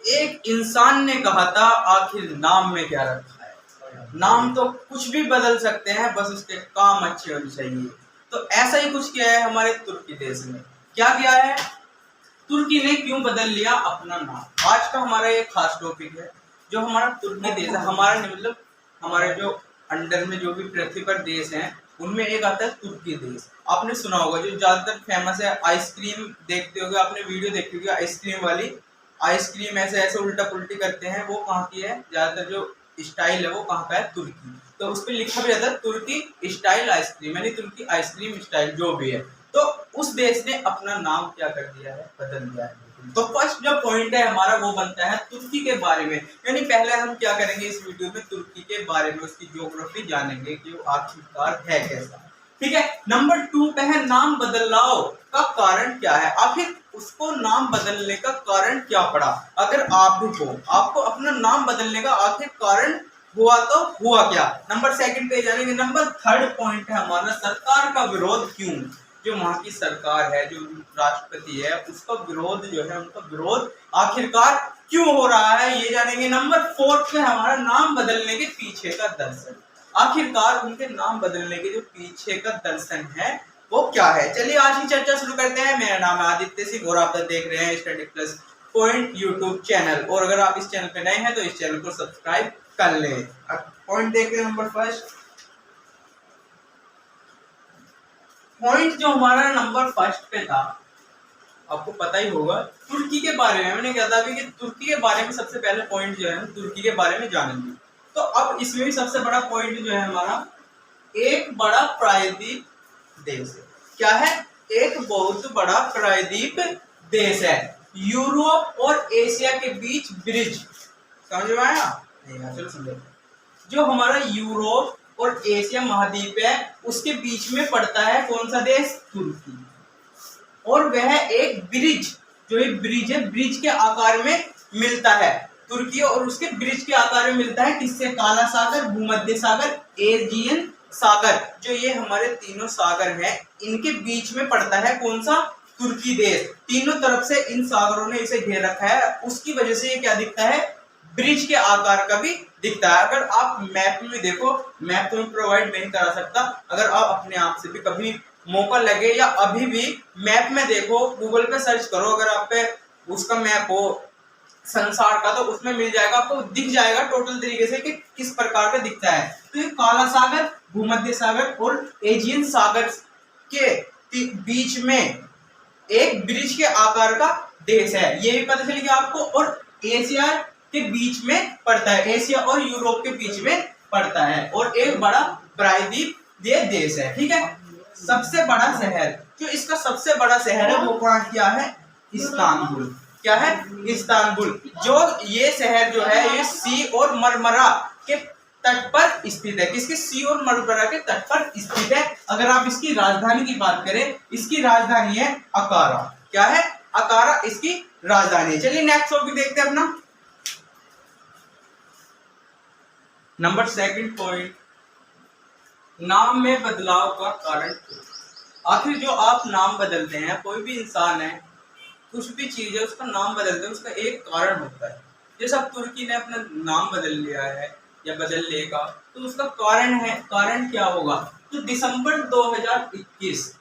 एक इंसान ने कहा था आखिर नाम में क्या रखा है। नाम तो कुछ भी बदल सकते हैं, बस उसके काम अच्छे होने चाहिए। तो ऐसा ही कुछ किया है हमारे तुर्की देश में। क्या किया है, तुर्की ने क्यों बदल लिया अपना नाम। आज का हमारा ये खास टॉपिक है। जो हमारा तुर्की देश है, हमारा मतलब हमारे जो अंडर में जो भी पृथ्वी पर देश हैं उनमें एक आता है तुर्की देश। आपने सुना होगा, जो ज्यादातर फेमस है, आइसक्रीम देखते होगे आपने, वीडियो देखी होगी आइसक्रीम वाली। आइसक्रीम ऐसे ऐसे उल्टा पुल्टी करते हैं, वो कहाँ की है, ज्यादातर जो स्टाइल है वो कहाँ का है, तुर्की। तो उस पर लिखा भी रहता है तुर्की स्टाइल आइसक्रीम, यानी तुर्की आइसक्रीम स्टाइल जो भी है। तो उस देश ने अपना नाम क्या कर दिया है, बदल दिया है। तो फर्स्ट जो पॉइंट है हमारा वो बनता है तुर्की के बारे में। यानी पहले हम क्या करेंगे इस वीडियो में, तुर्की के बारे में, उसकी ज्योग्राफी जानेंगे कि वो आखिरकार है कैसा। ठीक है। नंबर 2 पे है नाम बदलाव का कारण क्या है। आखिर उसको नाम बदलने का कारण क्या पड़ा। अगर आप भी हो, आपको अपना नाम बदलने का आखिर कारण हुआ तो हुआ क्या। नंबर 2 पे जानेंगे। नंबर 3 पॉइंट है हमारा सरकार का विरोध क्यों। जो वहां की सरकार है, जो राष्ट्रपति है, उसका विरोध जो है, उनका विरोध आखिरकार क्यों हो रहा है, ये जानेंगे। नंबर 4 पे हमारा नाम बदलने के पीछे का दर्शन। आखिरकार उनके नाम बदलने के जो पीछे का दर्शन है वो क्या है। चलिए आज की चर्चा शुरू करते हैं। मेरा नाम है आदित्य सिंह और आप देख रहे हैं study plus point YouTube channel. और अगर आप इस चैनल पे नए हैं तो इस चैनल को सब्सक्राइब कर लें। पॉइंट देख रहे हैं। नंबर 1 पॉइंट जो हमारा नंबर 1 पे था, आपको पता ही होगा तुर्की के बारे में। मैंने कहा था कि तुर्की के बारे में सबसे पहले पॉइंट जो है तुर्की के बारे में जानेंगे। तो अब इसमें भी सबसे बड़ा पॉइंट जो है हमारा, एक बड़ा प्रायद्वीप देश है। क्या है, एक बहुत बड़ा प्रायद्वीप देश है। यूरोप और एशिया के बीच ब्रिज, समझ में आया। चलो समझो, जो हमारा यूरोप और एशिया महाद्वीप है उसके बीच में पड़ता है कौन सा देश, तुर्की। और वह एक ब्रिज, जो एक ब्रिज है, ब्रिज के आकार में मिलता है तुर्की, और उसके ब्रिज के आकार में मिलता है किससे, काला सागर, भूमध्य सागर, एजियन सागर। जो ये हमारे तीनों सागर हैं, इनके बीच में पड़ता है कौन सा, तुर्की देश। तीनों तरफ से इन सागरों ने इसे घेर रखा है, उसकी वजह से ये क्या दिखता है, ब्रिज के आकार का भी दिखता है। अगर आप मैप में देखो, मैप तो मैं प्रोवाइड नहीं करा सकता, अगर आप अपने आप से भी कभी मौका लगे या अभी भी मैप में देखो, गूगल पे सर्च करो, अगर आप पे उसका मैप हो संसार का, तो उसमें मिल जाएगा, आपको दिख जाएगा टोटल तरीके से कि किस प्रकार का दिखता है। तो ये काला सागर, भूमध्य सागर और एजियन सागर के बीच में एक ब्रिज के आकार का देश है, ये भी पता चल गया आपको। और एशिया के बीच में पड़ता है, एशिया और यूरोप के बीच में पड़ता है, और एक बड़ा प्रायद्वीप ये देश है। ठीक है। सबसे बड़ा शहर, जो इसका सबसे बड़ा शहर है वो कहाँ क्या है, इस्तांबुल। क्या है, इस्तांबुल। जो ये शहर जो है ये सी और मरमरा के तट पर स्थित है। किसके, सी और मरमरा के तट पर स्थित है। अगर आप इसकी राजधानी की बात करें, इसकी राजधानी है अकारा। क्या है, अकारा इसकी राजधानी। चलिए नेक्स्ट टॉपिक देखते हैं अपना। नंबर 2 पॉइंट, नाम में बदलाव का कारण। आखिर जो आप नाम बदलते हैं, कोई भी इंसान है, कुछ भी चीज है, उसका नाम बदलते हैं, उसका एक कारण होता है। जैसे अब तुर्की ने अपना नाम बदल लिया है या बदल लेगा, तो उसका कारण है, कारण क्या होगा। तो दिसंबर 2021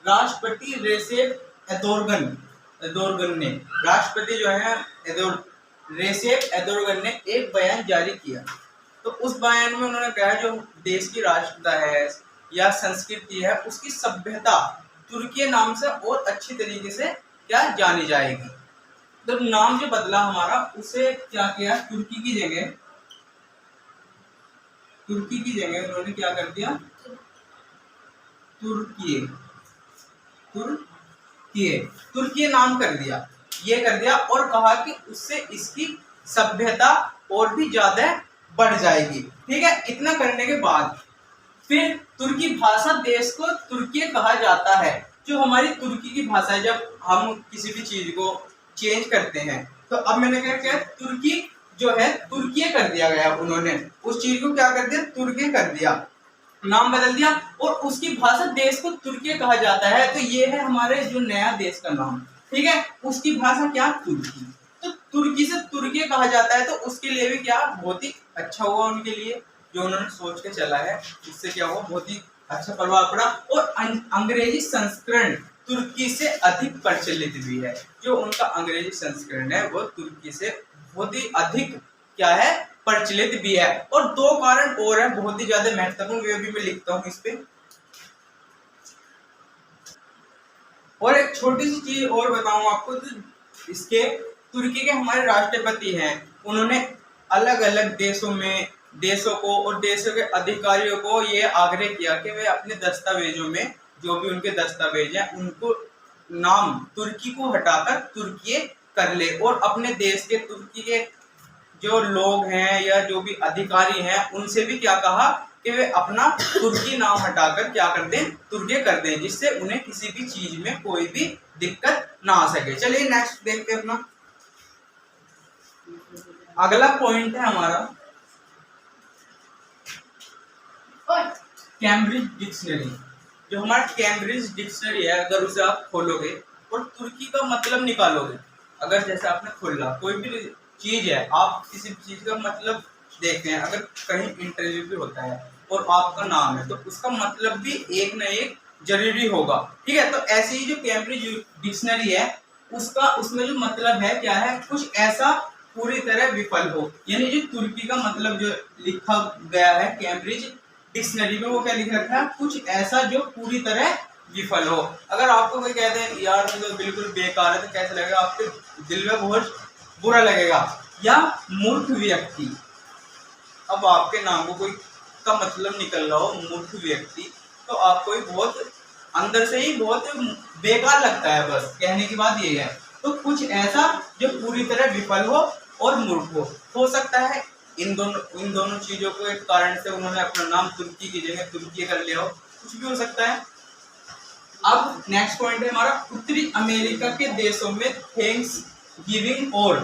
राष्ट्रपति रेसेप एर्दोगन ने, राष्ट्रपति जो है रेसेप एर्दोगन ने एक बयान जारी किया। तो उस बयान में उन्होंने कहा जो देश की राष्ट्रता है या संस्कृति है, उसकी सभ्यता तुर्की नाम से और अच्छी तरीके से क्या जानी जाएगी। तो नाम जो बदला हमारा, उसे क्या किया, तुर्की की जगह उन्होंने क्या कर दिया, तुर्की नाम कर दिया, ये कर दिया, और कहा कि उससे इसकी सभ्यता और भी ज्यादा बढ़ जाएगी। ठीक है। इतना करने के बाद फिर तुर्की भाषा देश को तुर्की कहा जाता है। जो हमारी तुर्की की भाषा है, जब हम किसी भी चीज को चेंज करते हैं, तो अब मैंने क्या किया, तुर्की जो है तुर्की कर दिया गया, उन्होंने उस चीज को क्या कर दिया, तुर्की कर दिया, नाम बदल दिया, और उसकी भाषा देश को तुर्की कहा जाता है। तो ये है हमारे जो नया देश का नाम। ठीक है, उसकी भाषा क्या, तुर्की। तो तुर्की से तुर्की कहा जाता है, तो उसके लिए भी क्या बहुत ही अच्छा हुआ उनके लिए, जो उन्होंने सोच के चला है, इससे क्या हुआ बहुत ही अच्छा प्रभाव पड़ा। और अंग्रेजी संस्करण तुर्की से अधिक प्रचलित भी है, जो उनका अंग्रेजी संस्करण है वो तुर्की से बहुत ही अधिक क्या है, प्रचलित भी है। और दो कारण और है बहुत ही ज्यादा महत्वपूर्ण, वे भी मैं लिखता हूँ इस पे। और एक छोटी सी चीज और बताऊं आपको, तो इसके तुर्की के हमारे राष्ट्रपति हैं, उन्होंने अलग अलग देशों को और देशों के अधिकारियों को ये आग्रह किया कि वे अपने दस्तावेजों में, जो भी उनके दस्तावेज हैं, उनको नाम तुर्की को हटाकर तुर्की कर ले, और अपने देश के तुर्की के जो लोग हैं या जो भी अधिकारी हैं उनसे भी क्या कहा कि वे अपना तुर्की नाम हटाकर क्या कर दें, तुर्की कर दें, जिससे उन्हें किसी भी चीज में कोई भी दिक्कत ना आ सके। चलिए नेक्स्ट देखते हैं अपना अगला पॉइंट है हमारा कैम्ब्रिज डिक्शनरी। जो हमारा कैम्ब्रिज डिक्शनरी है, अगर उसे आप खोलोगे और तुर्की का मतलब निकालोगे, अगर जैसे आपने खोला कोई भी चीज है, आप किसी भी चीज का मतलब देखते हैं, अगर कहीं इंटरव्यू भी होता है और आपका नाम है, तो उसका मतलब भी एक न एक जरूरी होगा, ठीक है। तो ऐसे ही जो कैम्ब्रिज डिक्शनरी है, उसका उसमें जो मतलब है क्या है, कुछ ऐसा पूरी तरह विफल हो, यानी जो तुर्की का मतलब जो लिखा गया है कैम्ब्रिज डिक्शनरी में, वो क्या लिख रखा है, कुछ ऐसा जो पूरी तरह विफल हो। अगर आपको कोई कहते हैं यार तो बिल्कुल बेकार है, तो कैसा लगेगा, आपके दिल में बहुत बुरा लगेगा। या मूर्ख व्यक्ति, अब आपके नाम को कोई का मतलब निकल रहा हो मूर्ख व्यक्ति, तो आपको ही बहुत अंदर से ही बहुत बेकार लगता है, बस कहने की बात ये है। तो कुछ ऐसा जो पूरी तरह विफल हो और मूर्ख हो सकता है। इन दोनों चीजों को एक कारण से उन्होंने अपना नाम तुर्की की जगह तुर्की कर लिया हो, कुछ भी हो सकता है। अब नेक्स्ट पॉइंट है हमारा, उत्तरी अमेरिका के देशों में थैंक्स गिविंग और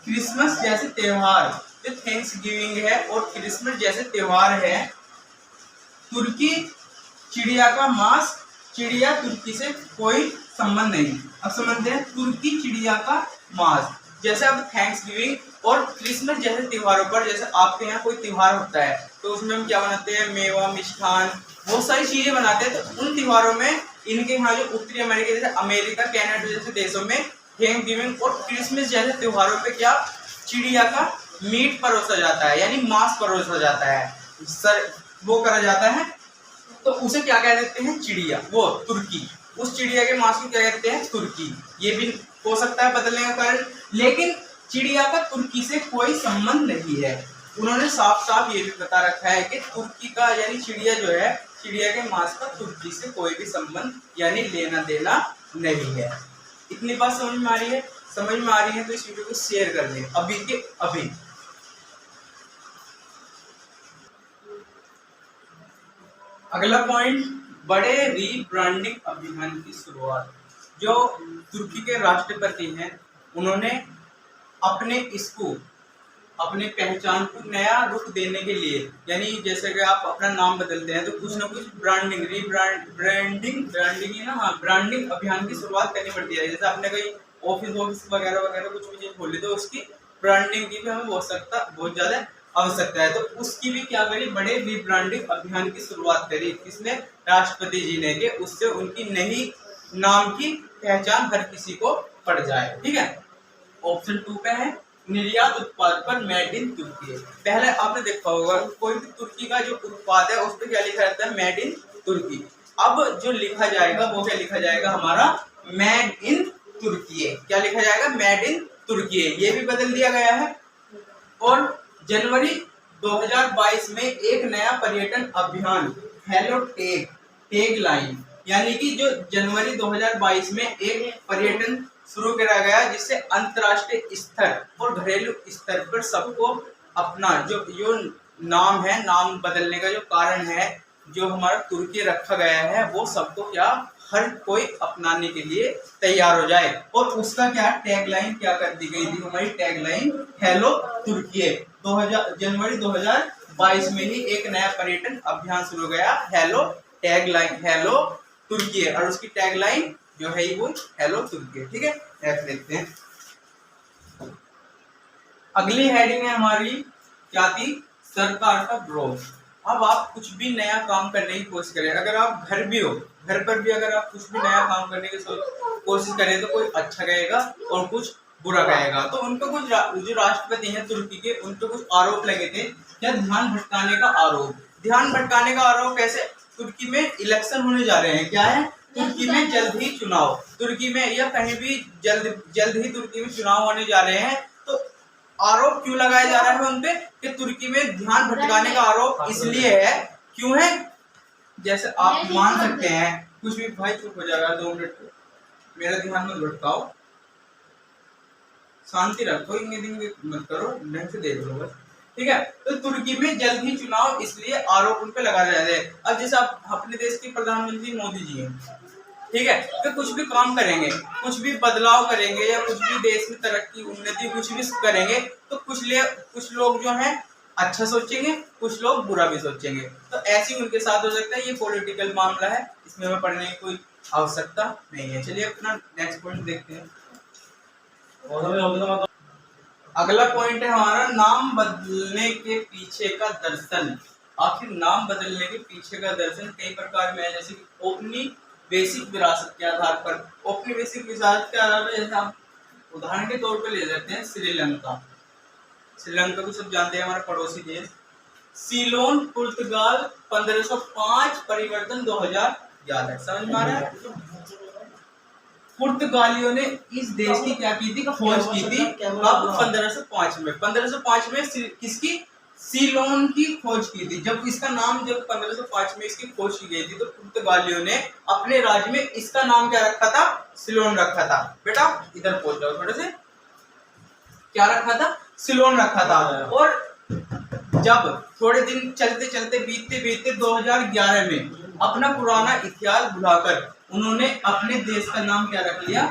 क्रिसमस जैसे त्योहार, जो थैंक्स गिविंग है और क्रिसमस जैसे त्योहार है, तुर्की चिड़िया का मांस, चिड़िया तुर्की से कोई संबंध नहीं। अब समझते हैं तुर्की चिड़िया का मांस, जैसे अब थैंक्स गिविंग और क्रिसमस जैसे त्योहारों पर, जैसे आपके यहाँ कोई त्योहार होता है तो उसमें हम क्या बनाते हैं, मेवा मिष्ठान बहुत सारी चीजें बनाते हैं। तो उन त्योहारों में इनके यहाँ जो उत्तरी अमेरिका जैसे अमेरिका कनाडा जैसे देशों में थैंक्स गिविंग और क्रिसमस जैसे त्योहारों पे क्या चिड़िया का मीट परोसा जाता है, यानी मांस परोसा जाता है, सर वो करा जाता है। तो उसे क्या कह देते हैं, चिड़िया, वो तुर्की, उस चिड़िया के मांस को क्या कहते हैं, तुर्की। ये भी हो सकता है बदलने का कारण, लेकिन चिड़िया का तुर्की से कोई संबंध नहीं है। उन्होंने साफ साफ ये भी बता रखा है कि तुर्की का यानी चिड़िया जो है, चिड़िया के मांस का तुर्की से कोई भी संबंध यानी लेना देना नहीं है। इतनी बात समझ में आ रही है? समझ में आ रही है तो इस वीडियो को शेयर कर दें अभी के अभी। अगला पॉइंट, बड़े रीब्रांडिंग अभियान की शुरुआत। जो तुर्की के राष्ट्रपति हैं, उन्होंने अपने पहचान को नया रूप देने के लिए, यानी जैसे कि आप अपना नाम बदलते हैं तो कुछ ना कुछ ब्रांडिंग है ना, हाँ, ब्रांडिंग अभियान की शुरुआत करनी पड़ती है। जैसे आपने कोई ऑफिस वगैरह वगैरह कुछ भी चीज खोली तो उसकी ब्रांडिंग की भी हमें बहुत ज्यादा आवश्यकता है। तो उसकी भी क्या करी, बड़े रीब्रांडिंग अभियान की शुरुआत करी, किसने, राष्ट्रपति जी ने, कि उससे उनकी नई नाम की पहचान हर किसी को पड़ जाए, ठीक है। ऑप्शन 2 पे है, निर्यात उत्पाद पर मेड इन तुर्की। पहले आपने देखा होगा कोई भी तुर्की का जो उत्पाद है उस पर क्या लिखा रहता है, मेड इन तुर्की। अब जो लिखा जाएगा वो क्या लिखा जाएगा, हमारा मेड इन तुर्की। क्या लिखा जाएगा, मेड इन तुर्की। ये भी बदल दिया गया है। और जनवरी 2022 में एक नया पर्यटन अभियान हेलो टैग लाइन, यानी कि जो जनवरी 2022 में एक पर्यटन शुरू करा गया, जिससे अंतर्राष्ट्रीय स्तर और घरेलू स्तर पर सबको अपना जो नाम है, नाम बदलने का जो कारण है, जो हमारा तुर्की रखा गया है, वो सबको क्या हर कोई अपनाने के लिए तैयार हो जाए। और उसका क्या टैगलाइन क्या कर दी गई थी, हमारी टैगलाइन हेलो तुर्की। जनवरी 2022 में ही एक नया पर्यटन अभियान शुरू गया, हेलो टैगलाइन हेलो तुर्की, और उसकी टैगलाइन जो है वो हेलो तुर्की। ठीक है, नेक्स्ट देखते हैं। अगली हेडिंग है हमारी क्या थी, सरकार का ग्रोथ। अब आप कुछ भी नया काम करने की कोशिश करें, अगर आप घर भी हो, घर पर भी अगर आप कुछ भी नया काम करने की कोशिश करें तो कोई अच्छा कहेगा और कुछ बुरा कहेगा। तो उनको कुछ जो राष्ट्रपति हैं तुर्की के, उनको कुछ आरोप लगे थे, क्या ध्यान भटकाने का आरोप। ध्यान भटकाने का आरोप कैसे, तुर्की में इलेक्शन होने जा रहे हैं, क्या है, तुर्की में जल्द ही चुनाव, तुर्की में या कहीं भी जल्द ही तुर्की में चुनाव होने जा रहे हैं। तो आरोप क्यों लगाया जा रहा है उनपे कि तुर्की में ध्यान भटकाने का आरोप इसलिए है, क्यों है, जैसे आप मान सकते हैं, कुछ भी भाई चुप हो जाएगा 2 मिनट, मेरा ध्यान मत भटकाओ, शांति रखो, इंगे मत करो, ढंग से देख लो बस। ठीक है, तो तुर्की में जल्द ही चुनाव इसलिए आरोप उन पे लगाया जा रहा है। अब जैसे आप अपने देश के प्रधानमंत्री मोदी जी हैं, ठीक है, तो कुछ भी काम करेंगे, कुछ भी बदलाव करेंगे या कुछ भी देश में तरक्की उन्नति कुछ भी करेंगे, तो कुछ लोग जो हैं अच्छा सोचेंगे, कुछ लोग बुरा भी सोचेंगे। तो ऐसे ही उनके साथ हो सकता है, ये पॉलिटिकल मामला है, इसमें हमें पढ़ने की कोई आवश्यकता नहीं है। चलिए अपना नेक्स्ट पॉइंट देखते हैं। अगला पॉइंट है हमारा नाम बदलने के पीछे का दर्शन। आखिर नाम बदलने के पीछे का दर्शन कई प्रकार में है, जैसे कि औपनिवेशिक विरासत के आधार पर। औपनिवेशिक विरासत के आधार पर जैसे आप उदाहरण के तौर पर ले सकते हैं श्रीलंका। श्रीलंका को सब जानते हैं, हमारा पड़ोसी देश। सीलोन पुर्तगाल 1505, परिवर्तन 2011। समझ में आ रहा है? पुर्तगालियों ने इस देश की क्या की थी, खोज की थी। कब? 1505 में। 1505 में किसकी? सीलोन की खोज की थी। जब 1505 में इसकी खोज की गई थी तो पुर्तगालियों ने अपने राज्य में इसका नाम क्या रखा था? सीलोन रखा था। बेटा इधर पहुंच जाओ थोड़े से। क्या रखा था? सीलोन रखा था। और जब थोड़े दिन चलते चलते बीतते 2011 में अपना पुराना इतिहास भुलाकर उन्होंने अपने देश का नाम क्या रख लिया?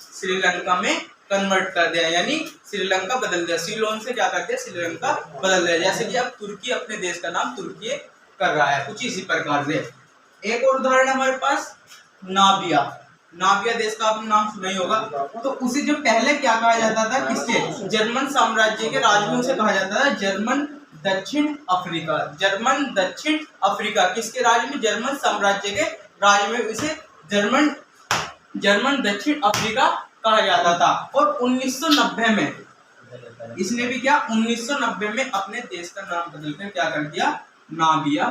श्रीलंका में कन्वर्ट कर दिया, यानी श्रीलंका बदल दिया। सीलोन से क्या कर दिया? श्रीलंका बदल दिया। जैसे कि अब तुर्की अपने देश का नाम तुर्की कर रहा है, कुछ इसी प्रकार से। एक और उदाहरण हमारे पास, नाबिया। नाबिया देश का आपने नाम सुना ही होगा। तो उसे जो पहले क्या कहा जाता था, किसके? जर्मन साम्राज्य के राज में उसे कहा जाता था जर्मन दक्षिण अफ्रीका। जर्मन दक्षिण अफ्रीका किसके राज में? जर्मन साम्राज्य के राज में इसे जर्मन दक्षिण अफ्रीका कहा जाता था। और 1990 में इसने भी क्या, 1990 में अपने देश का नाम बदलकर क्या कर दिया? नामीबिया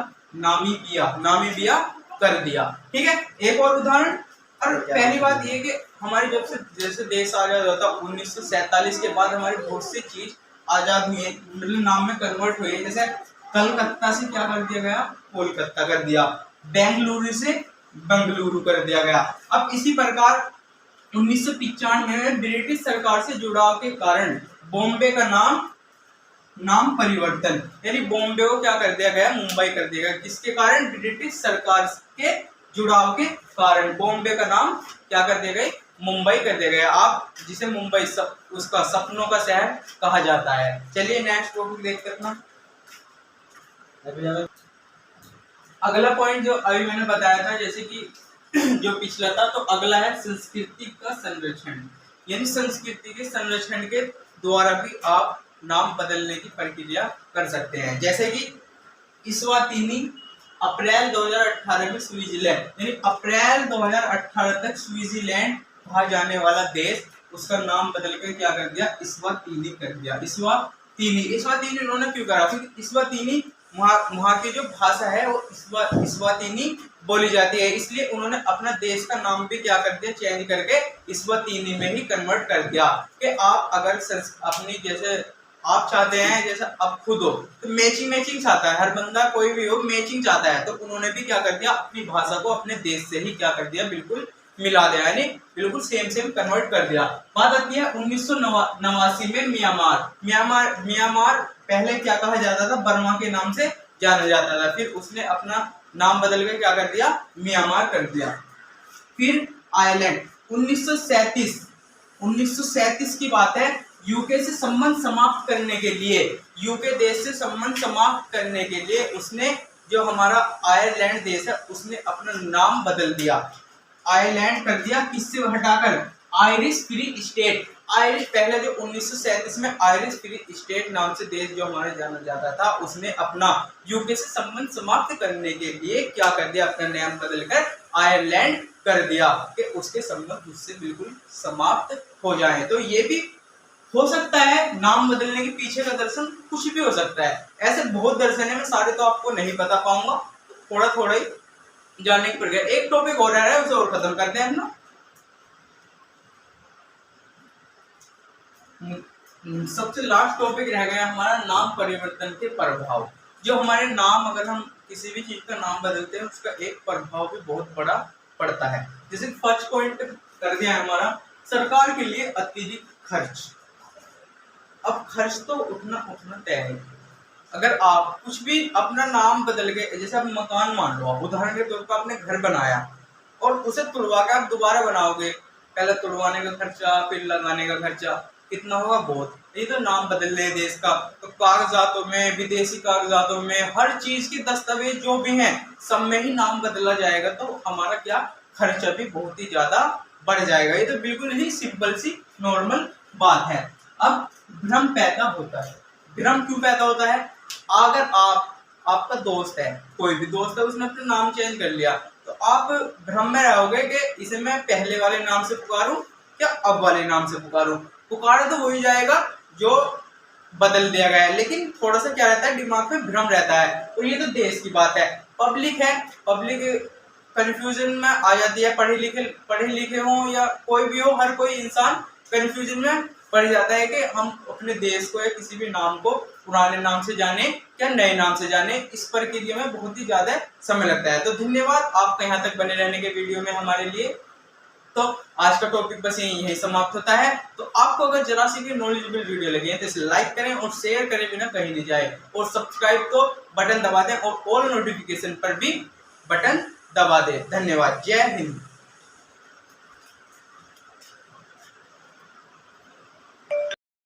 कर दिया। ठीक है, एक और उदाहरण। और पहली बात ये कि हमारी जब से जैसे देश आजाद होता 1947 के बाद हमारी बहुत सी चीज आजाद हुई है, मतलब नाम में कन्वर्ट हुई है। जैसे कलकत्ता से क्या कर दिया गया? कोलकाता कर दिया। बेंगलुरु से बंगलुरु कर दिया गया। अब इसी प्रकार 1995 में ब्रिटिश सरकार से जुड़ाव के कारण बॉम्बे का नाम परिवर्तन, यानी बॉम्बे को क्या कर दिया गया? मुंबई कर दिया गया। किसके कारण? ब्रिटिश सरकार के जुड़ाव के कारण बॉम्बे का नाम क्या कर दिया गया? मुंबई कर दिया गया। आप जिसे मुंबई उसका सपनों का शहर कहा जाता है। चलिए नेक्स्ट टॉपिक देखते हैं। अगला पॉइंट जो अभी मैंने बताया था, जैसे कि जो पिछला था, तो अगला है संस्कृति का संरक्षण। यानी संस्कृति के संरक्षण के द्वारा भी आप नाम बदलने की प्रक्रिया कर सकते हैं। जैसे कि इस्वातिनी अप्रैल 2018 में स्विट्जरलैंड, यानी अप्रैल 2018 तक स्विट्जरलैंड कहा जाने वाला देश, उसका नाम बदलकर क्या कर दिया? इस्वातिनी कर दिया। इस्वातिनी उन्होंने क्यों करा? क्योंकि इस्वातिनी वहाँ की जो भाषा है वो इस्वातिनी बोली जाती है, इसलिए उन्होंने अपना देश का नाम भी क्या कर दिया? चेंज करके इस्वातिनी में ही कन्वर्ट कर दिया। कि आप अगर अपनी जैसे आप चाहते हैं, जैसे आप खुद हो तो मैचिंग चाहता है, हर बंदा कोई भी हो मैचिंग चाहता है, तो उन्होंने भी क्या कर दिया? अपनी भाषा को अपने देश से ही क्या कर दिया? बिल्कुल मिला दिया, यानी बिल्कुल सेम कन्वर्ट कर दिया। बात आती है 1989 में म्यांमार पहले क्या कहा जाता था? बर्मा के नाम से जाना जाता था, फिर उसने अपना नाम बदलकर क्या कर दिया? म्यांमार कर दिया। फिर आयरलैंड 1937 की बात है, यूके से संबंध समाप्त करने के लिए, यूके देश से संबंध समाप्त करने के लिए उसने, जो हमारा आयरलैंड देश है, उसने अपना नाम बदल दिया। आयरलैंड कर दिया, किससे हटाकर, आयरिश फ्री स्टेट। आयरिश पहले जो 1937 में आयरिश फ्री स्टेट नाम से देश जो हमारे जाना जाता था, उसने अपना यूके से संबंध समाप्त करने के लिए क्या कर दिया, अपना नाम बदलकर आयरलैंड कर दिया कि उसके संबंध उससे बिल्कुल समाप्त हो जाए। तो ये भी हो सकता है, नाम बदलने के पीछे का दर्शन कुछ भी हो सकता है। ऐसे बहुत दर्शन है, मैं सारे तो आपको नहीं बता पाऊंगा, थोड़ा थोड़ा ही जानने की प्रक्रिया। एक टॉपिक और रह रहा है, उसे और खत्म करते हैं ना। सबसे लास्ट टॉपिक रह गया हमारा नाम परिवर्तन के प्रभाव। जो हमारे नाम, अगर हम किसी भी चीज का नाम बदलते हैं, उसका एक प्रभाव भी बहुत बड़ा पड़ता है। जैसे फर्स्ट पॉइंट कर दिया हमारा, सरकार के लिए अतिरिक्त खर्च। अब खर्च तो उठना तय है। अगर आप कुछ भी अपना नाम बदल के, जैसे आप मकान मान लो, आप उदाहरण के तौर पर आपने घर बनाया और उसे तुड़वा के आप दोबारा बनाओगे, पहले तुड़वाने का खर्चा, फिर लगाने का खर्चा, कितना होगा, बहुत। ये तो नाम बदल रहे देश का, तो कागजातों में, विदेशी कागजातों में, हर चीज के दस्तावेज जो भी हैं, सब में ही नाम बदला जाएगा, तो हमारा क्या खर्चा भी बहुत ही ज्यादा बढ़ जाएगा। ये तो बिल्कुल ही सिंपल सी नॉर्मल बात है। अब भ्रम पैदा होता है। भ्रम क्यों पैदा होता है? अगर आपका दोस्त है, कोई भी दोस्त है, उसने अपना नाम चेंज कर लिया, तो आप भ्रम में रहोगे कि इसे मैं पहले वाले नाम से पुकारूं या अब वाले नाम से पुकारूं। पुकारा तो हो ही जाएगा जो बदल दिया गया है, लेकिन थोड़ा सा क्या रहता है, दिमाग में भ्रम रहता है। और ये तो देश की बात है, पब्लिक है, पब्लिक कंफ्यूजन में आ जाती है। पढ़े लिखे हो या कोई भी हो, हर कोई इंसान कंफ्यूजन में पड़ जाता है कि हम अपने देश को या किसी भी नाम को पुराने नाम से जाने या नए नाम से जाने। इस प्रक्रिया में बहुत ही ज्यादा समय लगता है। तो धन्यवाद आपका यहाँ तक बने रहने के वीडियो में हमारे लिए। तो आज का टॉपिक बस यही समाप्त होता है। तो आपको अगर जरा सी भी नॉलेजेबल वीडियो लगे तो इसे लाइक करें और शेयर करें बिना कहीं नहीं जाए, और सब्सक्राइब को बटन दबा दें और ऑल नोटिफिकेशन पर भी बटन दबा दें। धन्यवाद। जय हिंद।